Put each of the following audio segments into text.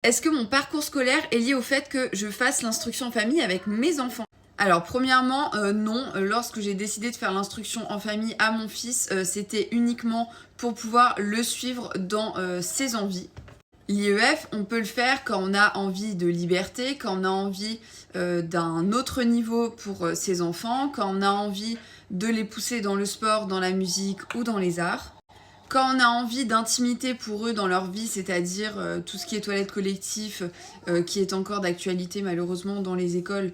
Est-ce que mon parcours scolaire est lié au fait que je fasse l'instruction en famille avec mes enfants? Alors premièrement, non. Lorsque j'ai décidé de faire l'instruction en famille à mon fils, c'était uniquement pour pouvoir le suivre dans ses envies. L'IEF, on peut le faire quand on a envie de liberté, quand on a envie d'un autre niveau pour ses enfants, quand on a envie de les pousser dans le sport, dans la musique ou dans les arts. Quand on a envie d'intimité pour eux dans leur vie, c'est-à-dire tout ce qui est toilette collectif, qui est encore d'actualité malheureusement dans les écoles,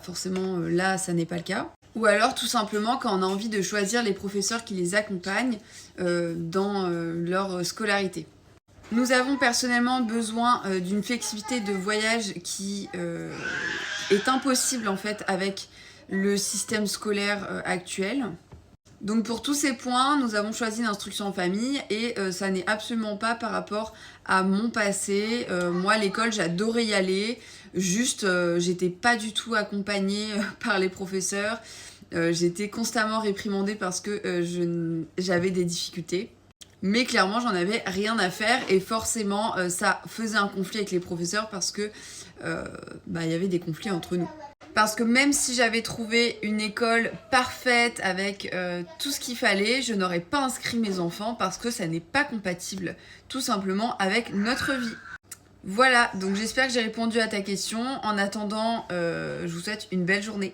forcément là ça n'est pas le cas. Ou alors tout simplement quand on a envie de choisir les professeurs qui les accompagnent dans leur scolarité. Nous avons personnellement besoin d'une flexibilité de voyage qui est impossible en fait avec le système scolaire actuel. Donc pour tous ces points, nous avons choisi l'instruction en famille et ça n'est absolument pas par rapport à mon passé. Moi, l'école, j'adorais y aller. Juste, j'étais pas du tout accompagnée par les professeurs. J'étais constamment réprimandée parce que j'avais des difficultés. Mais clairement, j'en avais rien à faire et forcément, ça faisait un conflit avec les professeurs parce que y avait des conflits entre nous. Parce que même si j'avais trouvé une école parfaite avec tout ce qu'il fallait, je n'aurais pas inscrit mes enfants parce que ça n'est pas compatible tout simplement avec notre vie. Voilà, donc j'espère que j'ai répondu à ta question. En attendant, je vous souhaite une belle journée.